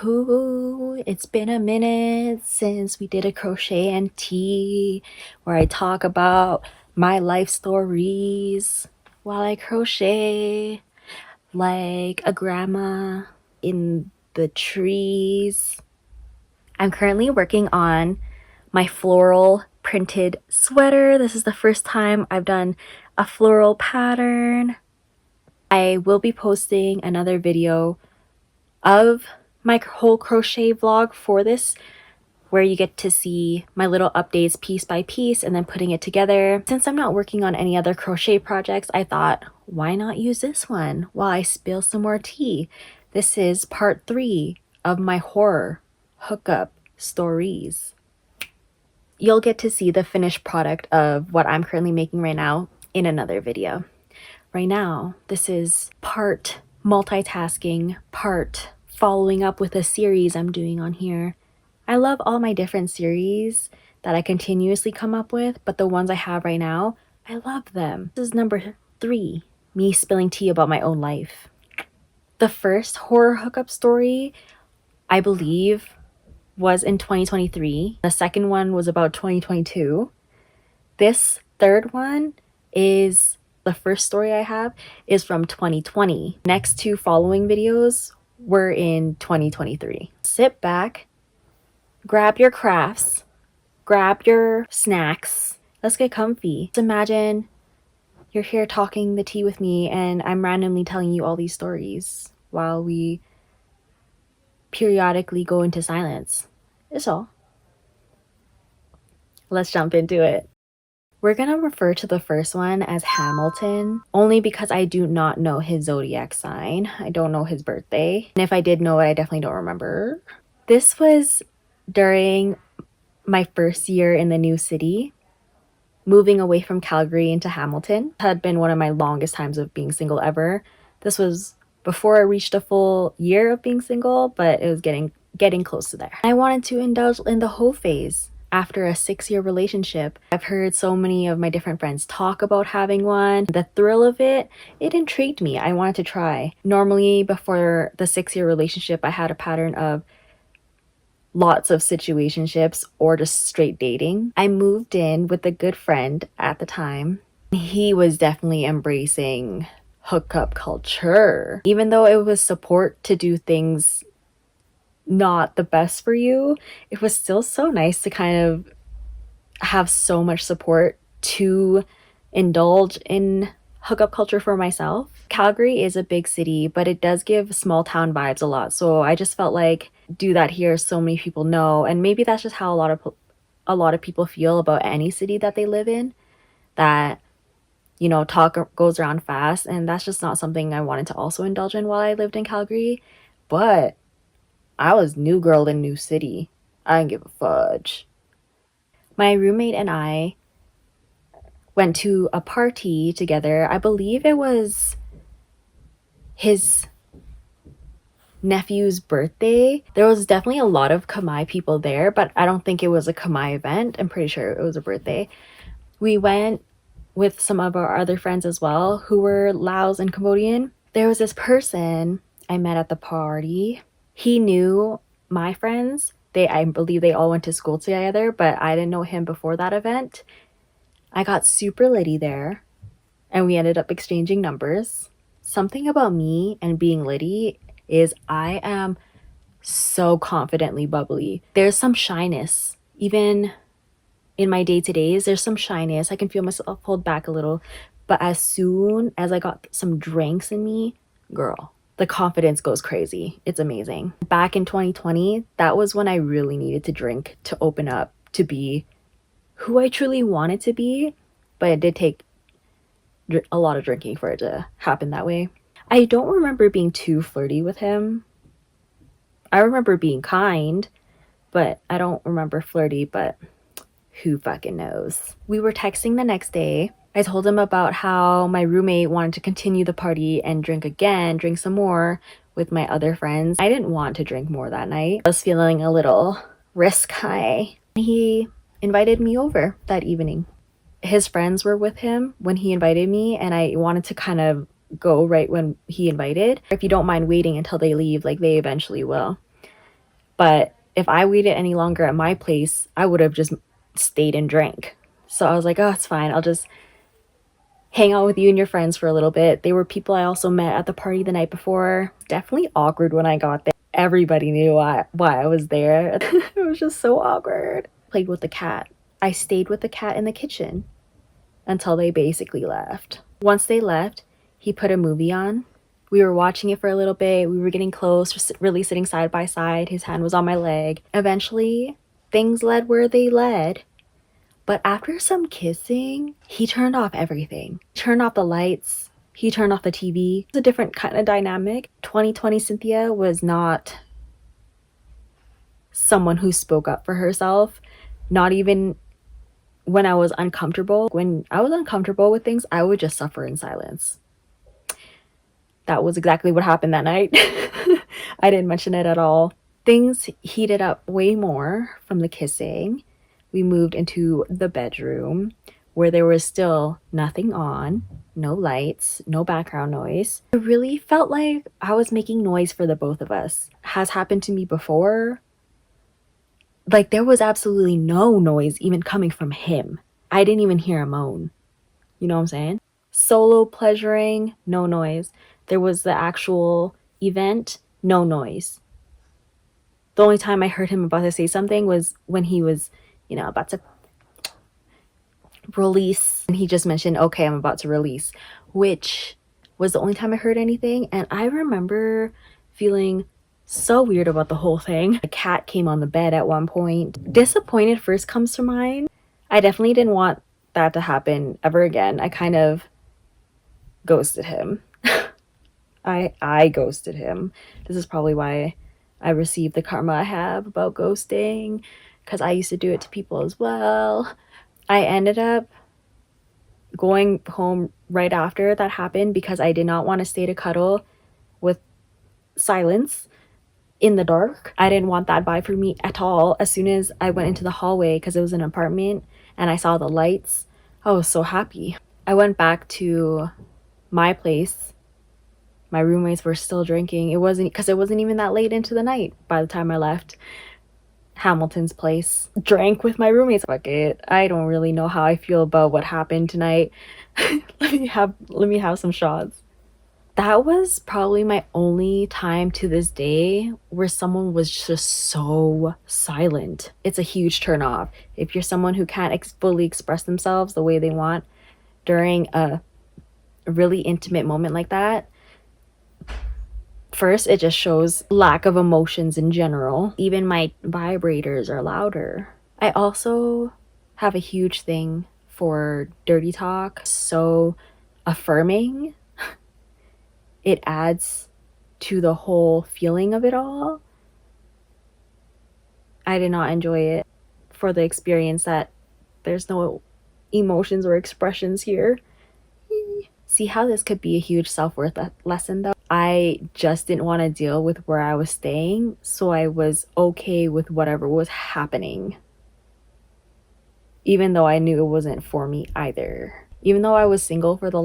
Ooh, it's been a minute since we did a crochet and tea where I talk about my life stories while I crochet like a grandma in the trees. I'm currently working on my floral printed sweater. This is the first time I've done a floral pattern. I will be posting another video of my whole crochet vlog for this, where you get to see my little updates piece by piece and then putting it together. Since I'm not working on any other crochet projects, I thought, why not use this one while I spill some more tea? This is part 3 of my horror hookup stories. You'll get to see the finished product of what I'm currently making right now in another video. Right now, this is part multitasking, part following up with a series I'm doing on here. I love all my different series that I continuously come up with, but the ones I have right now, I love them. This is number 3, me spilling tea about my own life. The first horror hookup story, I believe, was in 2023. The second one was about 2022. This third one is the first story I have is from 2020. Next 2 following videos were in 2023. Sit back, grab your crafts, grab your snacks. Let's get comfy. Just imagine you're here talking the tea with me and I'm randomly telling you all these stories while we periodically go into silence. It's all. Let's jump into it. We're gonna refer to the first one as Hamilton, only because I do not know his zodiac sign. I don't know his birthday. And if I did know it, I definitely don't remember. This was during my first year in the new city, moving away from Calgary into Hamilton. It had been one of my longest times of being single ever. This was before I reached a full year of being single, but it was getting close to there. I wanted to indulge in the hoe phase. After a 6-year relationship, I've heard so many of my different friends talk about having one. The thrill of it intrigued me. I wanted to try. Normally, before the 6-year relationship, I had a pattern of lots of situationships or just straight dating. I moved in with a good friend at the time. He was definitely embracing hookup culture. Even though it was support to do things not the best for you, it was still so nice to kind of have so much support to indulge in hookup culture for myself. Calgary is a big city, but it does give small town vibes a lot. So I just felt like do that here so many people know, and maybe that's just how a lot of people feel about any city that they live in, that talk goes around fast, and that's just not something I wanted to also indulge in while I lived in Calgary. But I was new girl in new city. I didn't give a fudge. My roommate and I went to a party together. I believe it was his nephew's birthday. There was definitely a lot of Khmer people there, but I don't think it was a Khmer event. I'm pretty sure it was a birthday. We went with some of our other friends as well who were Laos and Cambodian. There was this person I met at the party. He knew my friends. I believe they all went to school together, but I didn't know him before that event. I got super litty there, and we ended up exchanging numbers. Something about me and being litty is I am so confidently bubbly. There's some shyness. Even in my day-to-days, there's some shyness. I can feel myself hold back a little. But as soon as I got some drinks in me, girl, the confidence goes crazy. It's amazing. Back in 2020, that was when I really needed to drink to open up, to be who I truly wanted to be. But it did take a lot of drinking for it to happen that way. I don't remember being too flirty with him. I remember being kind, but I don't remember flirty, but who fucking knows. We were texting the next day. I told him about how my roommate wanted to continue the party and drink some more with my other friends. I didn't want to drink more that night. I was feeling a little risk high. He invited me over that evening. His friends were with him when he invited me, and I wanted to kind of go right when he invited. If you don't mind waiting until they leave, like they eventually will. But if I waited any longer at my place, I would have just stayed and drank. So I was like, oh, it's fine. I'll just hang out with you and your friends for a little bit. They were people I also met at the party the night before. Definitely awkward when I got there. Everybody knew why I was there. It was just so awkward. Played with the cat. I stayed with the cat in the kitchen until they basically left. Once they left, he put a movie on. We were watching it for a little bit. We were getting close, just really sitting side by side. His hand was on my leg. Eventually, things led where they led. But after some kissing, he turned off everything. Turned off the lights. He turned off the TV. It was a different kind of dynamic. 2020 Cynthia was not someone who spoke up for herself. Not even when I was uncomfortable. When I was uncomfortable with things, I would just suffer in silence. That was exactly what happened that night. I didn't mention it at all. Things heated up way more from the kissing. We moved into the bedroom where there was still nothing on, no lights, no background noise. It really felt like I was making noise for the both of us. Has happened to me before. Like, there was absolutely no noise even coming from him. I didn't even hear a moan. You know what I'm saying? Solo pleasuring, no noise. There was the actual event, no noise. The only time I heard him about to say something was when he was, about to release. And he just mentioned, okay, I'm about to release, which was the only time I heard anything. And I remember feeling so weird about the whole thing. A cat came on the bed at one point. Disappointed first comes to mind. I definitely didn't want that to happen ever again. I kind of ghosted him. I ghosted him. This is probably why I received the karma I have about ghosting, because I used to do it to people as well. I ended up going home right after that happened because I did not want to stay to cuddle with silence in the dark. I didn't want that vibe for me at all. As soon as I went into the hallway, because it was an apartment, and I saw the lights, I was so happy. I went back to my place. My roommates were still drinking. It wasn't even that late into the night by the time I left Hamilton's place. Drank with my roommates. Fuck it. I don't really know how I feel about what happened tonight. let me have some shots. That was probably my only time to this day where someone was just so silent. It's a huge turn off. If you're someone who can't fully express themselves the way they want during a really intimate moment like that, first, it just shows lack of emotions in general. Even my vibrators are louder. I also have a huge thing for dirty talk. So affirming, it adds to the whole feeling of it all. I did not enjoy it for the experience that there's no emotions or expressions here. See how this could be a huge self-worth lesson though? I just didn't want to deal with where I was staying, so I was okay with whatever was happening. Even though I knew it wasn't for me either. Even though I was single for the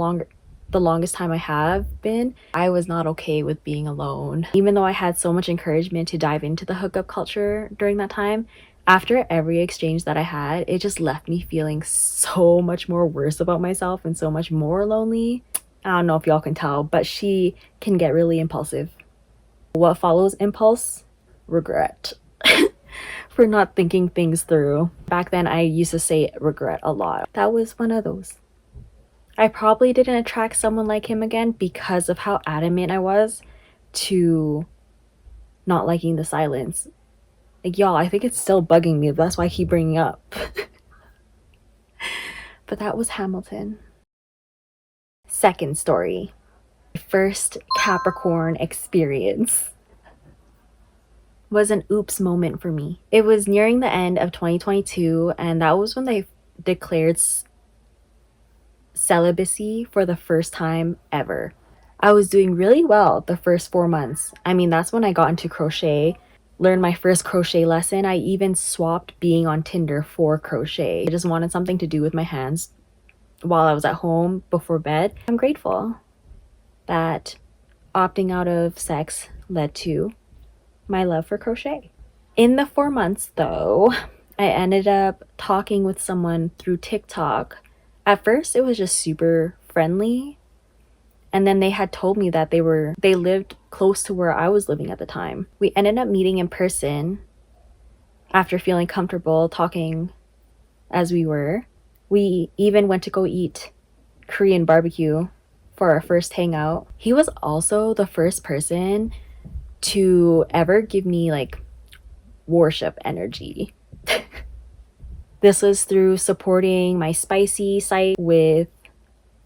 longest time I have been, I was not okay with being alone. Even though I had so much encouragement to dive into the hookup culture during that time, after every exchange that I had, it just left me feeling so much more worse about myself and so much more lonely. I don't know if y'all can tell, but she can get really impulsive. What follows impulse? Regret. For not thinking things through. Back then, I used to say regret a lot. That was one of those. I probably didn't attract someone like him again because of how adamant I was to not liking the silence. Like, y'all, I think it's still bugging me. That's why I keep bringing up. But that was Hamilton. Second story. First Capricorn experience was an oops moment for me. It was nearing the end of 2022, and that was when they declared celibacy for the first time ever. I was doing really well the first 4 months. I mean, that's when I got into crochet, learned my first crochet lesson. I even swapped being on Tinder for crochet. I just wanted something to do with my hands while I was at home before bed. I'm grateful that opting out of sex led to my love for crochet. In the 4 months, though, I ended up talking with someone through TikTok. At first, it was just super friendly. And then they had told me that they lived close to where I was living at the time. We ended up meeting in person after feeling comfortable talking as we were. We even went to go eat Korean barbecue for our first hangout. He was also the first person to ever give me like worship energy. This was through supporting my spicy site with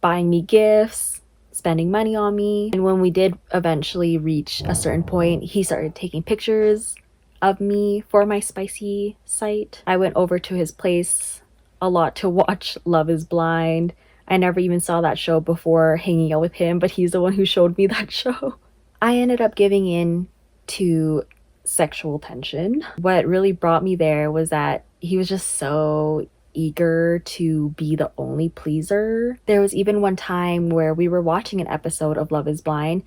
buying me gifts, spending money on me. And when we did eventually reach a certain point, he started taking pictures of me for my spicy site. I went over to his place a lot to watch Love is Blind. I never even saw that show before hanging out with him, but he's the one who showed me that show. I ended up giving in to sexual tension. What really brought me there was that he was just so eager to be the only pleaser. There was even one time where we were watching an episode of Love is Blind.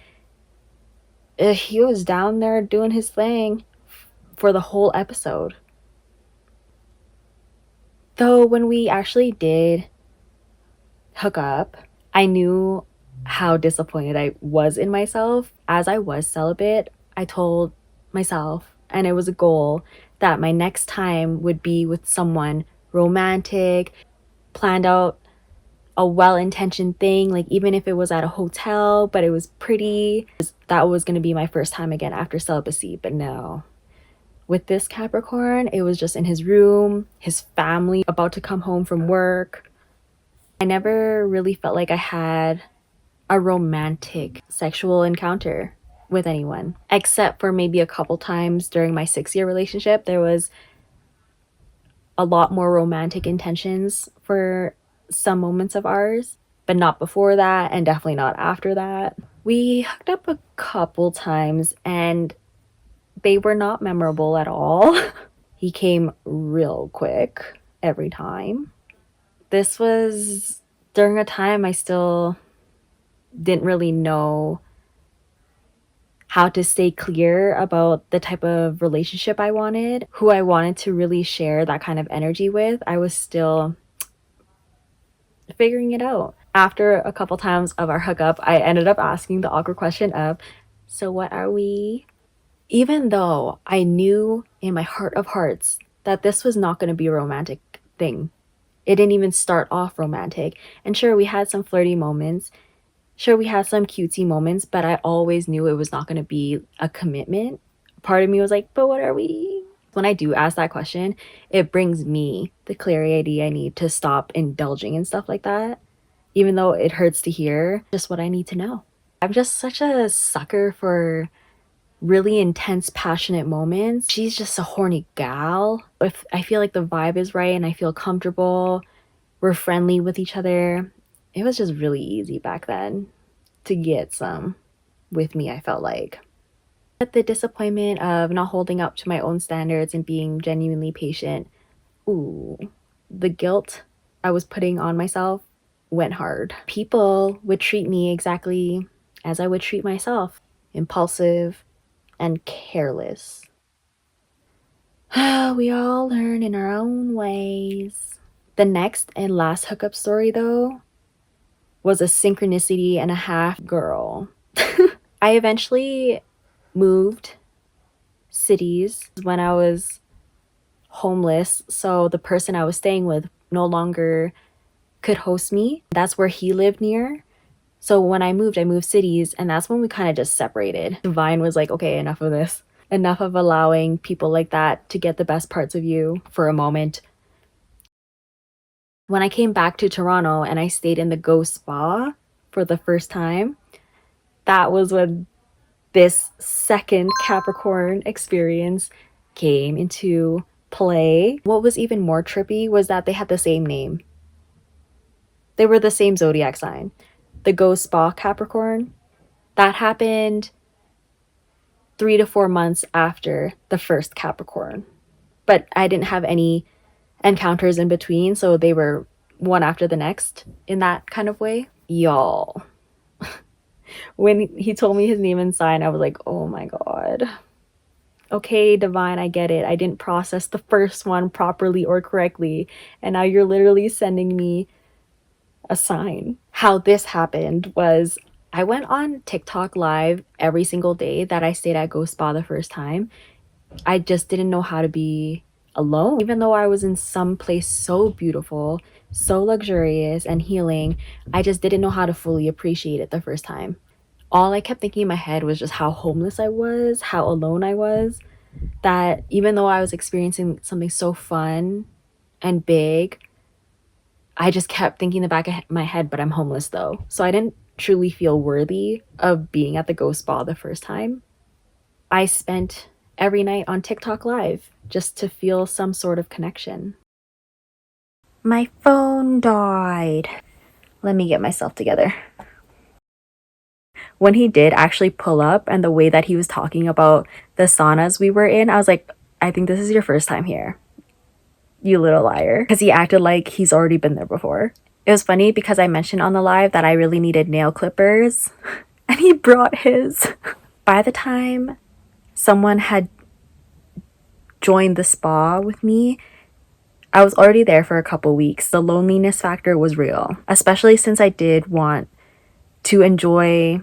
He was down there doing his thing for the whole episode. Though when we actually did hook up, I knew how disappointed I was in myself. As I was celibate, I told myself, and it was a goal, that my next time would be with someone romantic, planned out a well-intentioned thing, like even if it was at a hotel, but it was pretty. That was going to be my first time again after celibacy. But no, with this Capricorn, it was just in his room, his family about to come home from work. I never really felt like I had a romantic sexual encounter with anyone, except for maybe a couple times during my 6-year relationship. There was a lot more romantic intentions for some moments of ours, but not before that, and definitely not after that. We hooked up a couple times and they were not memorable at all. He came real quick every time. This was during a time I still didn't really know how to stay clear about the type of relationship I wanted, who I wanted to really share that kind of energy with. I was still figuring it out. After a couple times of our hookup, I ended up asking the awkward question of, so what are we? Even though I knew in my heart of hearts that this was not going to be a romantic thing. It didn't even start off romantic. And sure, we had some flirty moments. Sure, we had some cutesy moments, but I always knew it was not going to be a commitment. Part of me was like, but what are we? When I do ask that question, it brings me the clarity I need to stop indulging in stuff like that. Even though it hurts to hear, just what I need to know. I'm just such a sucker for really intense, passionate moments. She's just a horny gal. If I feel like the vibe is right and I feel comfortable, we're friendly with each other, it was just really easy back then to get some with me, I felt like. But the disappointment of not holding up to my own standards and being genuinely patient, ooh, the guilt I was putting on myself went hard. People would treat me exactly as I would treat myself, impulsive and careless. We all learn in our own ways. The next and last hookup story, though, was a synchronicity and a half, girl. I eventually moved cities when I was homeless, so the person I was staying with no longer could host me. That's where he lived near. So when I moved cities, and that's when we kind of just separated. Divine was like, okay, enough of this. Enough of allowing people like that to get the best parts of you for a moment. When I came back to Toronto and I stayed in the Ghost Spa for the first time, that was when this second Capricorn experience came into play. What was even more trippy was that they had the same name. They were the same zodiac sign. The Ghost Spa Capricorn. That happened 3 to 4 months after the first Capricorn. But I didn't have any encounters in between, so they were one after the next in that kind of way. Y'all. When he told me his name and sign, I was like, oh my god. Okay, Divine, I get it. I didn't process the first one properly or correctly, and now you're literally sending me a sign. How this happened was I went on TikTok live every single day that I stayed at Ghost Spa the first time. I just didn't know how to be alone. Even though I was in some place so beautiful, so luxurious and healing, I just didn't know how to fully appreciate it the first time. All I kept thinking in my head was just how homeless I was, how alone I was, that even though I was experiencing something so fun and big, I just kept thinking in the back of my head, but I'm homeless though. So I didn't truly feel worthy of being at the Ghost Spa the first time. I spent every night on TikTok live just to feel some sort of connection. My phone died. Let me get myself together. When he did actually pull up and the way that he was talking about the saunas we were in, I was like, I think this is your first time here. You little liar. Because he acted like he's already been there before. It was funny because I mentioned on the live that I really needed nail clippers and he brought his. By the time someone had joined the spa with me, I was already there for a couple weeks. The loneliness factor was real, especially since I did want to enjoy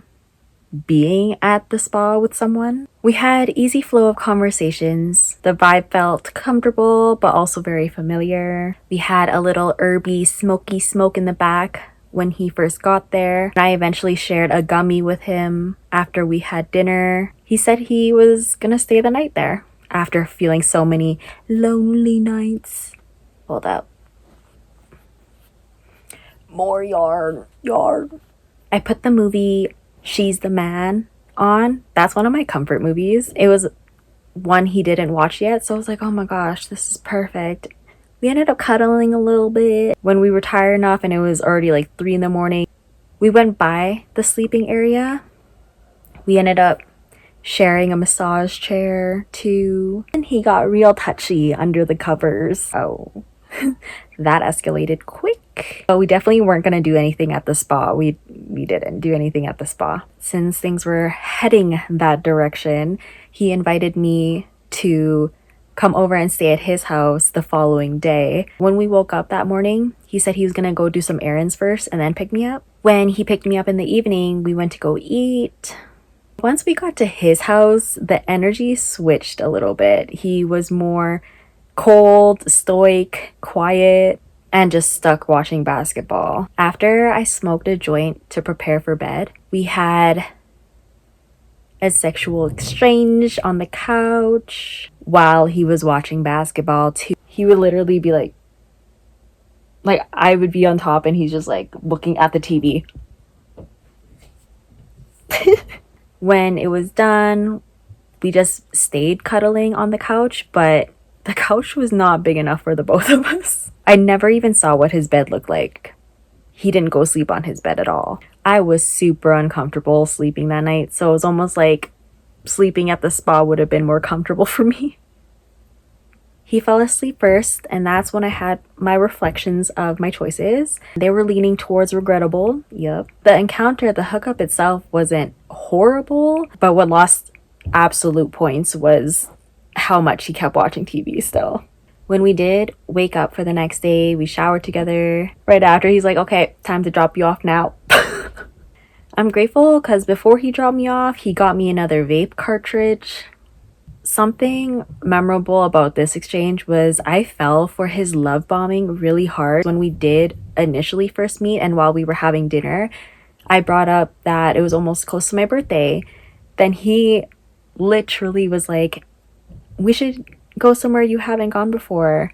being at the spa with someone. We had easy flow of conversations. The vibe felt comfortable but also very familiar. We had a little herby smoky smoke in the back when he first got there. I eventually shared a gummy with him after we had dinner. He said he was gonna stay the night there after feeling so many lonely nights. Hold up. More yarn. I put the movie She's the Man on. That's one of my comfort movies. It was one he didn't watch yet, so I was like, oh my gosh, this is perfect. We ended up cuddling a little bit when we were tired enough and it was already like 3 in the morning. We went by the sleeping area. We ended up sharing a massage chair too, and he got real touchy under the covers. Oh, that escalated quick. But we definitely weren't going to do anything at the spa. We didn't do anything at the spa. Since things were heading that direction, he invited me to come over and stay at his house the following day. When we woke up that morning, he said he was going to go do some errands first and then pick me up. When he picked me up in the evening, we went to go eat. Once we got to his house, the energy switched a little bit. He was more cold, stoic, quiet, and just stuck watching basketball. After I smoked a joint to prepare for bed, we had a sexual exchange on the couch while he was watching basketball too. He would literally be like I would be on top and he's just like looking at the TV. When it was done, we just stayed cuddling on the couch, but the couch was not big enough for the both of us. I never even saw what his bed looked like. He didn't go sleep on his bed at all. I was super uncomfortable sleeping that night, so it was almost like sleeping at the spa would have been more comfortable for me. He fell asleep first, and that's when I had my reflections of my choices. They were leaning towards regrettable. Yep. The encounter, the hookup itself wasn't horrible, but what lost absolute points was how much he kept watching TV still. When we did wake up for the next day, we showered together. Right after, he's like, okay, time to drop you off now. I'm grateful because before he dropped me off, he got me another vape cartridge. Something memorable about this exchange was I fell for his love bombing really hard when we did initially first meet, and while we were having dinner, I brought up that it was almost close to my birthday. Then he literally was like, we should go somewhere you haven't gone before.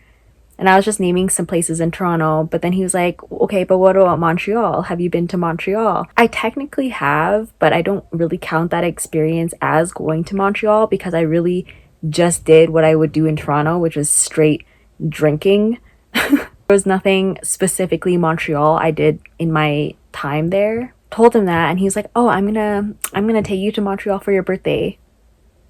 And I was just naming some places in Toronto, but then he was like, okay, but what about Montreal? Have you been to Montreal? I technically have, but I don't really count that experience as going to Montreal because I really just did what I would do in Toronto, which was straight drinking. There was nothing specifically Montreal I did in my time there. Told him that and he was like, oh, I'm gonna take you to Montreal for your birthday.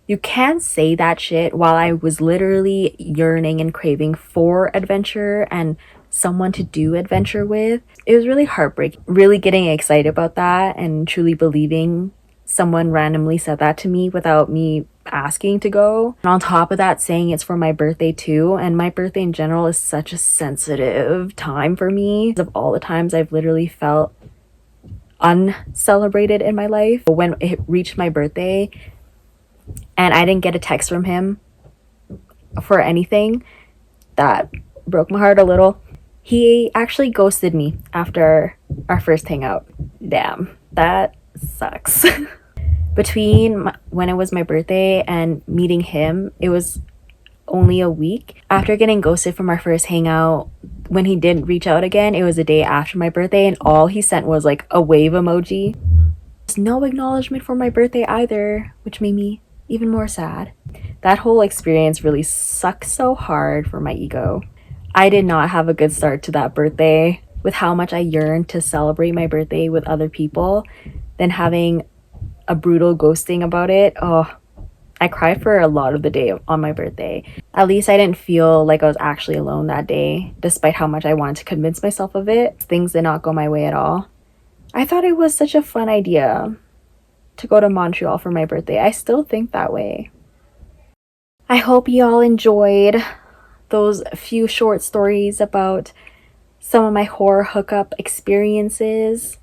You can't say that shit while I was literally yearning and craving for adventure and someone to do adventure with. It was really heartbreaking. Really getting excited about that and truly believing someone randomly said that to me without me asking to go. And on top of that, saying it's for my birthday too. And my birthday in general is such a sensitive time for me. Of all the times I've literally felt uncelebrated in my life, when it reached my birthday and I didn't get a text from him for anything, that broke my heart a little. He actually ghosted me after our first hangout. Damn, that sucks. Between when it was my birthday and meeting him, it was only a week. After getting ghosted from our first hangout, when he didn't reach out again, it was a day after my birthday, and all he sent was like a wave emoji. There's no acknowledgement for my birthday either, which made me even more sad. That whole experience really sucked so hard for my ego. I did not have a good start to that birthday. With how much I yearned to celebrate my birthday with other people, then having a brutal ghosting about it. Oh, I cried for a lot of the day on my birthday. At least I didn't feel like I was actually alone that day, despite how much I wanted to convince myself of it. Things did not go my way at all. I thought it was such a fun idea to go to Montreal for my birthday. I still think that way. I hope you all enjoyed those few short stories about some of my horror hookup experiences.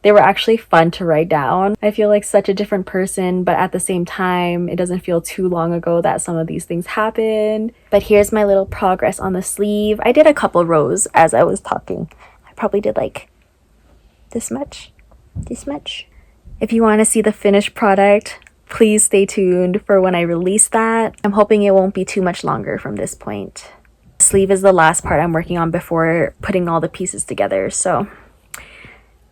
They were actually fun to write down. I feel like such a different person, but at the same time, it doesn't feel too long ago that some of these things happened. But here's my little progress on the sleeve. I did a couple rows as I was talking. I probably did like this much. If you want to see the finished product, please stay tuned for when I release that. I'm hoping it won't be too much longer from this point. The sleeve is the last part I'm working on before putting all the pieces together, so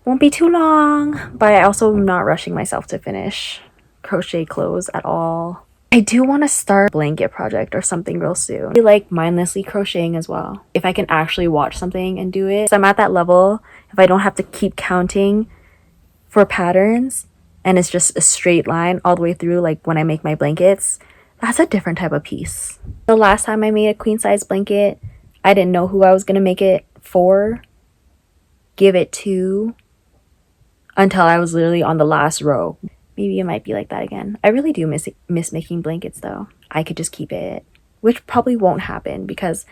won't be too long, but I also am not rushing myself to finish crochet clothes at all. I do want to start a blanket project or something real soon. I like mindlessly crocheting as well. If I can actually watch something and do it. So I'm at that level, if I don't have to keep counting for patterns and it's just a straight line all the way through, like when I make my blankets, that's a different type of piece. The last time I made a queen size blanket, I didn't know who I was going to make it for, give it to, until I was literally on the last row. Maybe it might be like that again. I really do miss making blankets though. I could just keep it, which probably won't happen because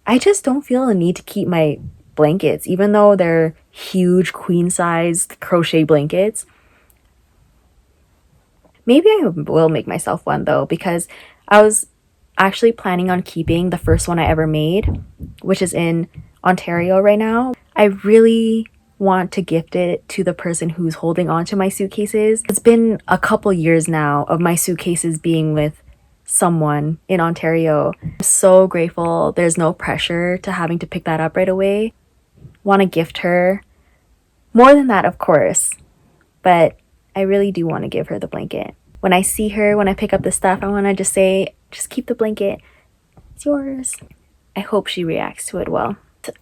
I just don't feel a need to keep my blankets, even though they're huge queen-sized crochet blankets. Maybe I will make myself one though, because I was actually planning on keeping the first one I ever made, which is in Ontario right now. I really want to gift it to the person who's holding on to my suitcases. It's been a couple years now of my suitcases being with someone in Ontario. I'm so grateful. There's no pressure to having to pick that up right away. Want to gift her. More than that, of course, but I really do want to give her the blanket. When I see her, when I pick up the stuff, I want to just say, just keep the blanket. It's yours. I hope she reacts to it well.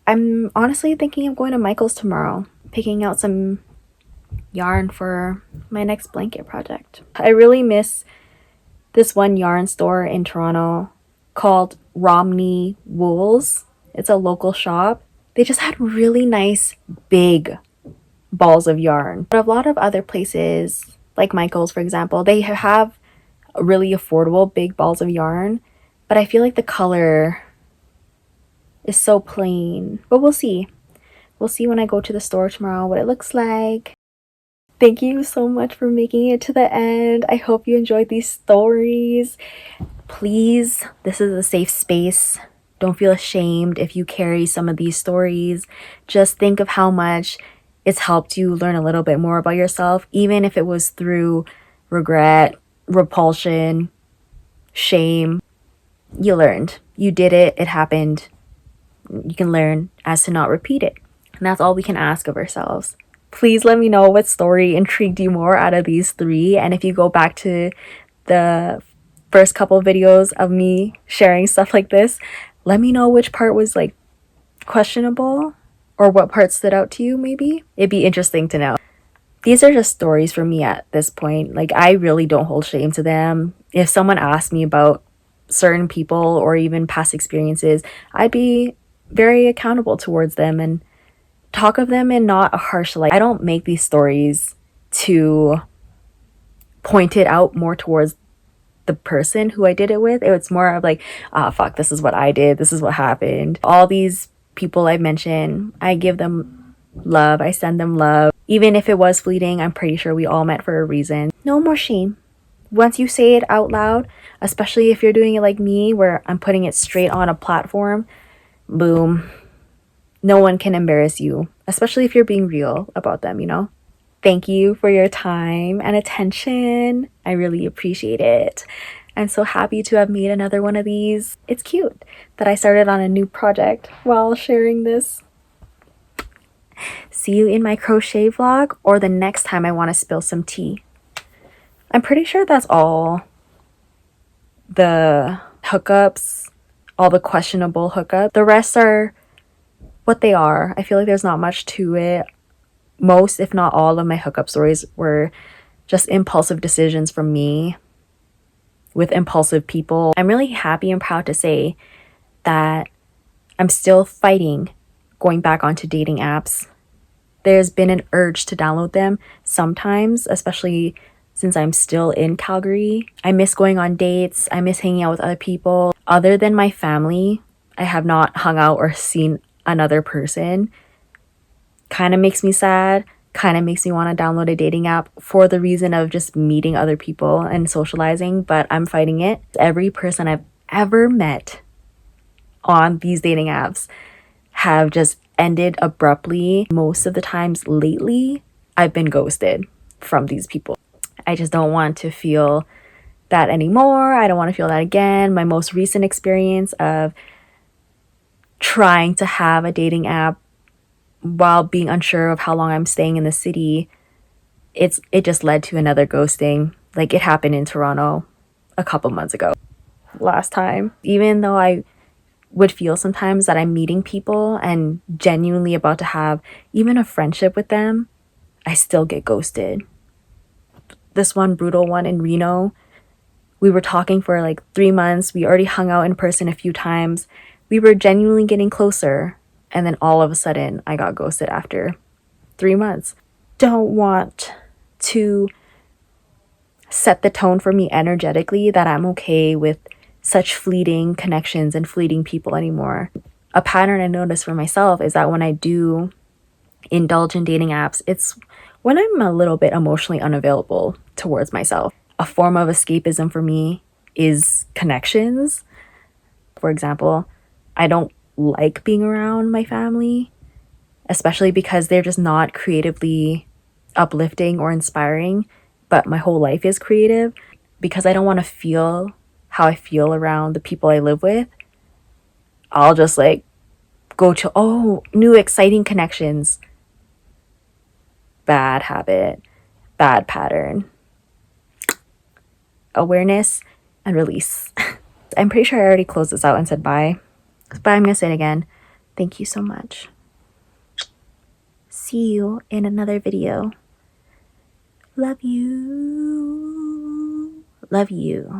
I'm honestly thinking of going to Michael's tomorrow, picking out some yarn for my next blanket project. I really miss this one yarn store in Toronto called Romney Wools. It's a local shop. They just had really nice big balls of yarn. But a lot of other places, like Michael's for example, they have really affordable big balls of yarn, but I feel like the color is so plain. But we'll see. We'll see when I go to the store tomorrow what it looks like. Thank you so much for making it to the end. I hope you enjoyed these stories. Please, this is a safe space. Don't feel ashamed if you carry some of these stories. Just think of how much it's helped you learn a little bit more about yourself, even if it was through regret, repulsion, shame. You learned. You did it. It happened. You can learn as to not repeat it. And that's all we can ask of ourselves. Please let me know what story intrigued you more out of these three. And if you go back to the first couple videos of me sharing stuff like this, let me know which part was like questionable or what part stood out to you maybe. It'd be interesting to know. These are just stories for me at this point. Like, I really don't hold shame to them. If someone asked me about certain people or even past experiences, I'd be very accountable towards them and talk of them in not a harsh light. I don't make these stories to point it out more towards the person who I did it with. It's more of like, ah, fuck, this is what I did. This is what happened. All these people I mentioned, I give them love. I send them love. Even if it was fleeting, I'm pretty sure we all met for a reason. No more shame. Once you say it out loud, especially if you're doing it like me, where I'm putting it straight on a platform, boom. No one can embarrass you, especially if you're being real about them, you know? Thank you for your time and attention. I really appreciate it. I'm so happy to have made another one of these. It's cute that I started on a new project while sharing this. See you in my crochet vlog or the next time I want to spill some tea. I'm pretty sure that's all the hookups, all the questionable hookups. The rest are what they are. I feel like there's not much to it. Most, if not all, of my hookup stories were just impulsive decisions from me with impulsive people. I'm really happy and proud to say that I'm still fighting going back onto dating apps. There's been an urge to download them sometimes, especially since I'm still in Calgary. I miss going on dates. I miss hanging out with other people. Other than my family, I have not hung out or seen another person. Kind of makes me sad, kind of makes me want to download a dating app for the reason of just meeting other people and socializing, but I'm fighting it. Every person I've ever met on these dating apps have just ended abruptly. Most of the times lately, I've been ghosted from these people. I just don't want to feel that anymore. I don't want to feel that again. My most recent experience of trying to have a dating app while being unsure of how long I'm staying in the city, it just led to another ghosting. Like, it happened in Toronto a couple months ago. Last time, even though I would feel sometimes that I'm meeting people and genuinely about to have even a friendship with them, I still get ghosted. This one brutal one in Reno, we were talking for like 3 months. We already hung out in person a few times. We were genuinely getting closer. And then all of a sudden, I got ghosted after 3 months. Don't want to set the tone for me energetically that I'm okay with such fleeting connections and fleeting people anymore. A pattern I notice for myself is that when I do indulge in dating apps, it's when I'm a little bit emotionally unavailable towards myself. A form of escapism for me is connections. For example, I don't like being around my family, especially because they're just not creatively uplifting or inspiring, but my whole life is creative. Because I don't want to feel how I feel around the people I live with, I'll just like go to, oh, new exciting connections. Bad habit, bad pattern. Awareness and release. I'm pretty sure I already closed this out and said bye. But I'm going to say it again. Thank you so much. See you in another video. Love you. Love you.